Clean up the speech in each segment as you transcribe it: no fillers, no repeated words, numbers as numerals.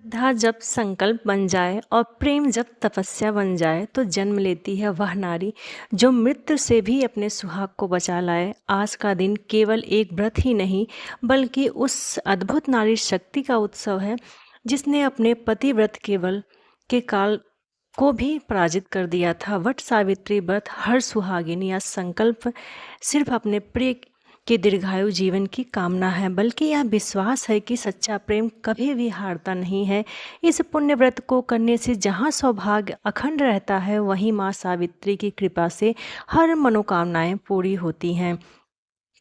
श्रद्धा जब संकल्प बन जाए और प्रेम जब तपस्या बन जाए तो जन्म लेती है वह नारी जो मृत्यु से भी अपने सुहाग को बचा लाए। आज का दिन केवल एक व्रत ही नहीं बल्कि उस अद्भुत नारी शक्ति का उत्सव है जिसने अपने पति व्रत केवल के काल को भी पराजित कर दिया था। वट सावित्री व्रत हर सुहागिनी या संकल्प सिर्फ अपने प्रिय के दीर्घायु जीवन की कामना है, बल्कि यह विश्वास है कि सच्चा प्रेम कभी भी हारता नहीं है। इस पुण्य व्रत को करने से जहाँ सौभाग्य अखंड रहता है, वहीं माँ सावित्री की कृपा से हर मनोकामनाएं पूरी होती हैं।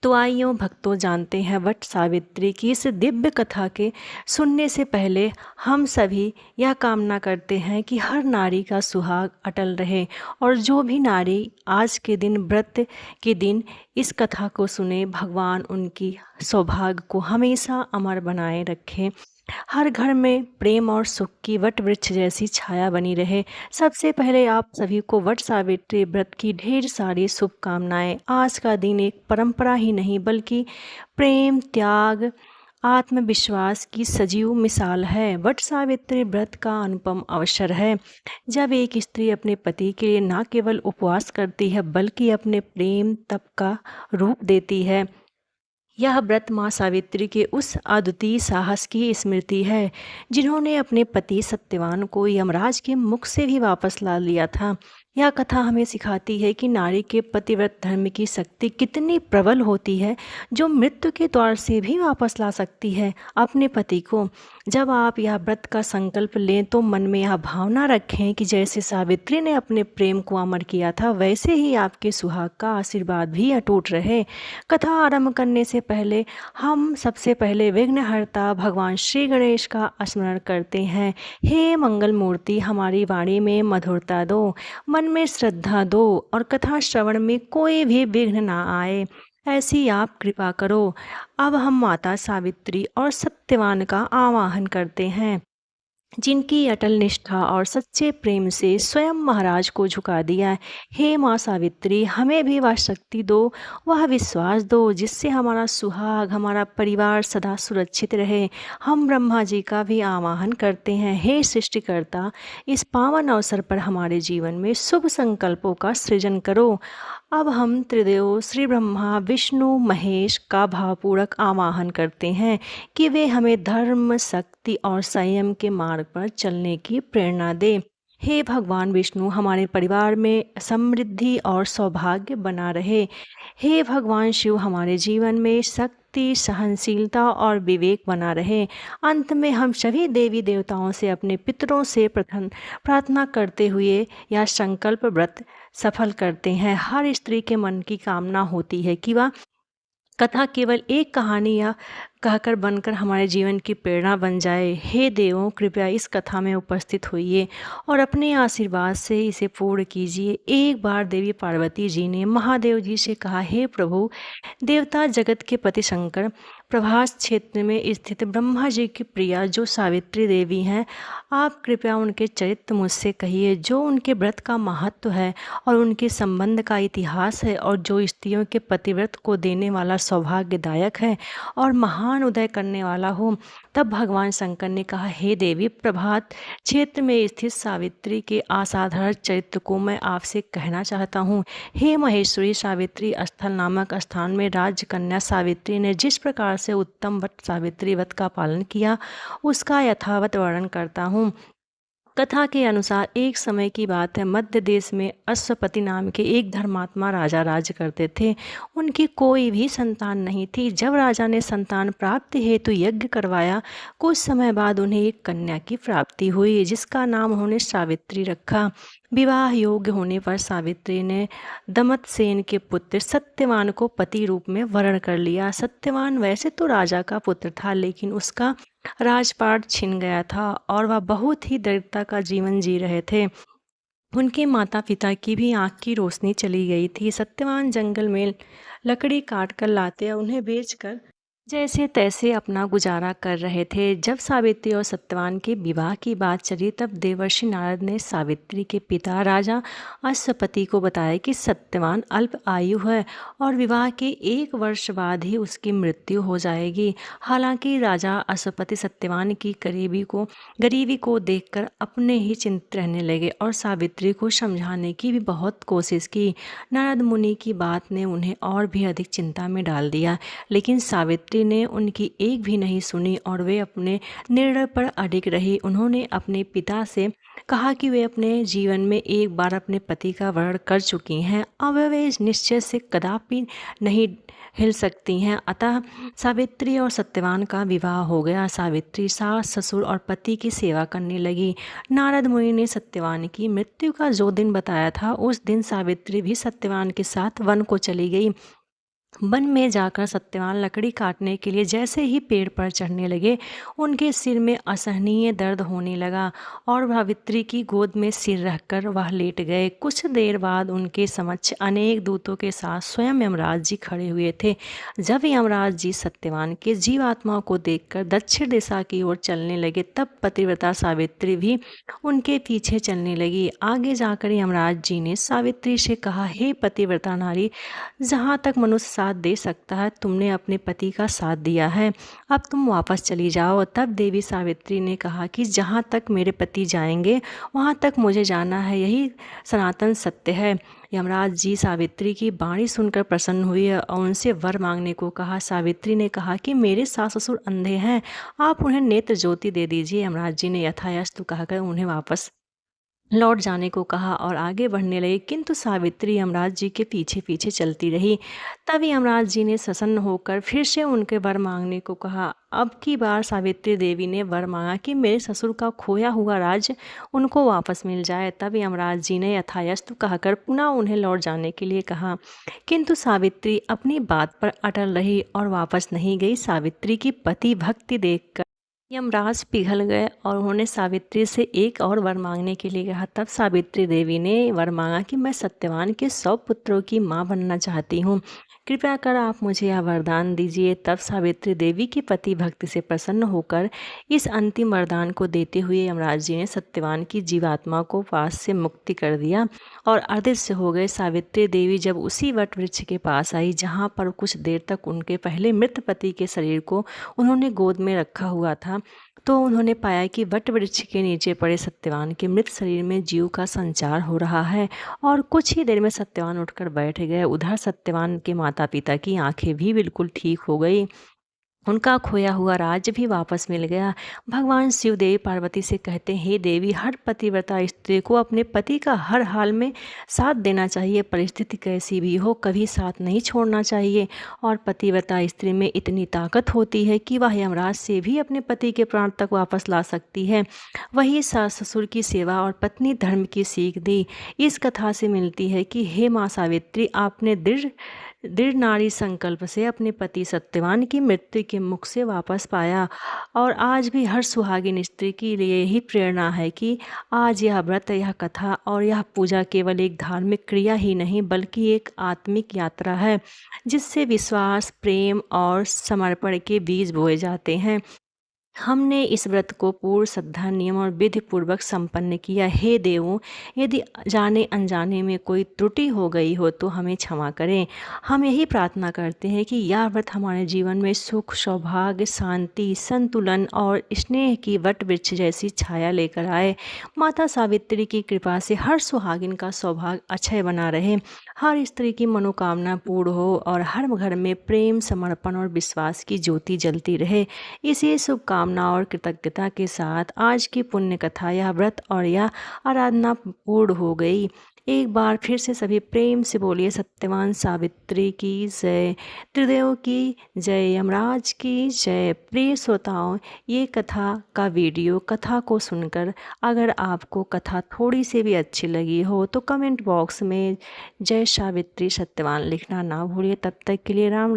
तो आइयों भक्तों, जानते हैं वट सावित्री की इस दिव्य कथा के सुनने से पहले हम सभी यह कामना करते हैं कि हर नारी का सुहाग अटल रहे और जो भी नारी आज के दिन व्रत के दिन इस कथा को सुने, भगवान उनकी सौभाग्य को हमेशा अमर बनाए रखे। हर घर में प्रेम और सुख की वट वृक्ष जैसी छाया बनी रहे। सबसे पहले आप सभी को वट सावित्री व्रत की ढेर सारी शुभकामनाएं। आज का दिन एक परंपरा ही नहीं बल्कि प्रेम, त्याग, आत्मविश्वास की सजीव मिसाल है। वट सावित्री व्रत का अनुपम अवसर है जब एक स्त्री अपने पति के लिए न केवल उपवास करती है बल्कि अपने प्रेम तप का रूप देती है। यह व्रत माँ सावित्री के उस अद्वितीय साहस की स्मृति है जिन्होंने अपने पति सत्यवान को यमराज के मुख से भी वापस ला लिया था। यह कथा हमें सिखाती है कि नारी के पतिव्रत धर्म की शक्ति कितनी प्रबल होती है, जो मृत्यु के द्वार से भी वापस ला सकती है अपने पति को। जब आप यह व्रत का संकल्प लें तो मन में यह भावना रखें कि जैसे सावित्री ने अपने प्रेम को अमर किया था, वैसे ही आपके सुहाग का आशीर्वाद भी अटूट रहे। कथा आरंभ करने से पहले हम सबसे पहले विघ्नहर्ता भगवान श्री गणेश का स्मरण करते हैं। हे मंगल मूर्ति, हमारी वाणी में मधुरता दो, मन में श्रद्धा दो और कथा श्रवण में कोई भी विघ्न ना आए, ऐसी आप कृपा करो। अब हम माता सावित्री और सत्यवान का आवाहन करते हैं जिनकी अटल निष्ठा और सच्चे प्रेम से स्वयं महाराज को झुका दिया। हे माँ सावित्री, हमें भी वह शक्ति दो, वह विश्वास दो जिससे हमारा सुहाग, हमारा परिवार सदा सुरक्षित रहे। हम ब्रह्मा जी का भी आवाहन करते हैं। हे सृष्टिकर्ता, इस पावन अवसर पर हमारे जीवन में शुभ संकल्पों का सृजन करो। अब हम त्रिदेव श्री ब्रह्मा, विष्णु, महेश का भावपूर्वक आवाहन करते हैं कि वे हमें धर्म, शक्ति और संयम के मार्ग पर चलने की प्रेरणा दें। हे भगवान विष्णु, हमारे परिवार में समृद्धि और सौभाग्य बना रहे। हे भगवान शिव, हमारे जीवन में शक्ति, सहनशीलता और विवेक बना रहे। अंत में हम सभी देवी देवताओं से अपने पितरों से प्रार्थना करते हुए यह संकल्प व्रत सफल करते हैं। हर स्त्री के मन की कामना होती है कि वह कथा केवल एक कहानी या कहकर बनकर हमारे जीवन की प्रेरणा बन जाए। हे देवों, कृपया इस कथा में उपस्थित होइए और अपने आशीर्वाद से इसे पूर्ण कीजिए। एक बार देवी पार्वती जी ने महादेव जी से कहा, हे प्रभु, देवता जगत के पति शंकर प्रभास क्षेत्र में स्थित ब्रह्मा जी की प्रिया जो सावित्री देवी हैं, आप कृपया उनके चरित्र मुझसे कहिए, जो उनके व्रत का महत्व है और उनके संबंध का इतिहास है और जो स्त्रियों के पतिव्रत को देने वाला सौभाग्यदायक है और महान उदय करने वाला हो। तब भगवान शंकर ने कहा, हे देवी, प्रभात क्षेत्र में स्थित सावित्री के असाधारण चरित्र को मैं आपसे कहना चाहता हूँ। हे महेश्वरी, सावित्री स्थल नामक स्थान में राज्य कन्या सावित्री ने जिस प्रकार से उत्तम वट सावित्री व्रत का पालन किया, उसका यथावत वर्णन करता हूँ। कथा के अनुसार एक समय की बात है, मध्य देश में अश्वपति नाम के एक धर्मात्मा राजा राज्य करते थे। उनकी कोई भी संतान नहीं थी। जब राजा ने संतान प्राप्ति हेतु यज्ञ करवाया, कुछ समय बाद उन्हें एक कन्या की प्राप्ति हुई जिसका नाम उन्होंने सावित्री रखा। विवाह योग्य होने पर सावित्री ने दमतसेन के पुत्र सत्यवान को पति रूप में वरण कर लिया। सत्यवान वैसे तो राजा का पुत्र था, लेकिन उसका राजपाट छिन गया था और वह बहुत ही दरिद्रता का जीवन जी रहे थे। उनके माता पिता की भी आंख की रोशनी चली गई थी। सत्यवान जंगल में लकड़ी काट कर लाते और उन्हें बेचकर जैसे तैसे अपना गुजारा कर रहे थे। जब सावित्री और सत्यवान के विवाह की बात चली तब देवर्षि नारद ने सावित्री के पिता राजा अश्वपति को बताया कि सत्यवान अल्प आयु है और विवाह के 1 वर्ष बाद ही उसकी मृत्यु हो जाएगी। हालांकि राजा अश्वपति सत्यवान की गरीबी को देखकर अपने ही चिंतित रहने लगे और सावित्री को समझाने की भी बहुत कोशिश की। नारद मुनि की बात ने उन्हें और भी अधिक चिंता में डाल दिया, लेकिन सावित्री ने उनकी एक भी नहीं सुनी और वे अपने निर्णय पर अडिग रही। उन्होंने अपने पिता से कहा कि वे अपने जीवन में एक बार अपने पति का वर्ण कर चुकी हैं, अब वे इस निश्चय से कदापि नहीं हिल सकती हैं। अतः सावित्री और सत्यवान का विवाह हो गया। सावित्री सास ससुर और पति की सेवा करने लगी। नारद मुनि ने सत्यवान की मृत्यु का जो दिन बताया था उस दिन सावित्री भी सत्यवान के साथ वन को चली गई। वन में जाकर सत्यवान लकड़ी काटने के लिए जैसे ही पेड़ पर चढ़ने लगे उनके सिर में असहनीय दर्द होने लगा और सावित्री की गोद में सिर रखकर वह लेट गए। कुछ देर बाद उनके समक्ष अनेक दूतों के साथ स्वयं यमराज जी खड़े हुए थे। जब यमराज जी सत्यवान के जीवात्मा को देखकर दक्षिण दिशा की ओर चलने लगे तब पतिव्रता सावित्री भी उनके पीछे चलने लगी। आगे जाकर यमराज जी ने सावित्री से कहा, हे पतिव्रता नारी, जहाँ तक मनुष्य साथ दे सकता है तुमने अपने पति का साथ दिया है, अब तुम वापस चली जाओ। तब देवी सावित्री ने कहा कि जहाँ तक मेरे पति जाएंगे वहाँ तक मुझे जाना है, यही सनातन सत्य है। यमराज जी सावित्री की वाणी सुनकर प्रसन्न हुए और उनसे वर मांगने को कहा। सावित्री ने कहा कि मेरे सास ससुर अंधे हैं, आप उन्हें नेत्र ज्योति दे दीजिए। यमराज जी ने यथायथास्तु कहकर उन्हें वापस लौट जाने को कहा और आगे बढ़ने लगे, किंतु सावित्री यमराज जी के पीछे पीछे चलती रही। तब यमराज जी ने प्रसन्न होकर फिर से उनके वर मांगने को कहा। अब की बार सावित्री देवी ने वर मांगा कि मेरे ससुर का खोया हुआ राज्य उनको वापस मिल जाए। तब यमराज जी ने यथायथास्तु कहकर पुनः उन्हें लौट जाने के लिए कहा, किंतु सावित्री अपनी बात पर अटल रही और वापस नहीं गई। सावित्री की पति भक्ति देखकर यमराज पिघल गए और उन्होंने सावित्री से एक और वर मांगने के लिए कहा। तब सावित्री देवी ने वर मांगा कि मैं सत्यवान के 100 पुत्रों की माँ बनना चाहती हूँ, कृपया कर आप मुझे यह वरदान दीजिए। तब सावित्री देवी की पति भक्ति से प्रसन्न होकर इस अंतिम वरदान को देते हुए यमराज जी ने सत्यवान की जीवात्मा को पास से मुक्ति कर दिया और अदृश्य हो गए। सावित्री देवी जब उसी वट वृक्ष के पास आई जहाँ पर कुछ देर तक उनके पहले मृत पति के शरीर को उन्होंने गोद में रखा हुआ था, तो उन्होंने पाया कि वट वृक्ष के नीचे पड़े सत्यवान के मृत शरीर में जीव का संचार हो रहा है और कुछ ही देर में सत्यवान उठकर बैठ गए। उधर सत्यवान के माता पिता की आंखें भी बिल्कुल ठीक हो गई, उनका खोया हुआ राज्य भी वापस मिल गया। भगवान शिव देवी पार्वती से कहते हैं, हे देवी, हर पतिव्रता स्त्री को अपने पति का हर हाल में साथ देना चाहिए, परिस्थिति कैसी भी हो कभी साथ नहीं छोड़ना चाहिए। और पतिव्रता स्त्री में इतनी ताकत होती है कि वह यमराज से भी अपने पति के प्राण तक वापस ला सकती है। वही सास ससुर की सेवा और पत्नी धर्म की सीख दी। इस कथा से मिलती है कि हे माँ सावित्री, आपने दृढ़ नारी संकल्प से अपने पति सत्यवान की मृत्यु के मुख से वापस पाया और आज भी हर सुहागिन स्त्री के लिए यही प्रेरणा है कि आज यह व्रत, यह कथा और यह पूजा केवल एक धार्मिक क्रिया ही नहीं बल्कि एक आत्मिक यात्रा है जिससे विश्वास, प्रेम और समर्पण के बीज बोए जाते हैं। हमने इस व्रत को पूर्ण श्रद्धा, नियम और विधि पूर्वक संपन्न किया। हे देवों, यदि जाने अनजाने में कोई त्रुटि हो गई हो तो हमें क्षमा करें। हम यही प्रार्थना करते हैं कि यह व्रत हमारे जीवन में सुख, सौभाग्य, शांति, संतुलन और स्नेह की वट वृक्ष जैसी छाया लेकर आए। माता सावित्री की कृपा से हर सुहागिन का सौभाग्य अक्षय बना रहे, हर स्त्री की मनोकामना पूर्ण हो और हर घर में प्रेम, समर्पण और विश्वास की ज्योति जलती रहे। इसी शुभकामना और कृतज्ञता के साथ आज की पुण्य कथा, यह व्रत और यह आराधना पूर्ण हो गई। एक बार फिर से सभी प्रेम से बोलिए, सत्यवान सावित्री की जय, त्रिदेव की जय, यमराज की जय। प्रिय श्रोताओं, ये कथा का वीडियो, कथा को सुनकर अगर आपको कथा थोड़ी सी भी अच्छी लगी हो तो कमेंट बॉक्स में जय सावित्री सत्यवान लिखना ना भूलिए। तब तक के लिए राम।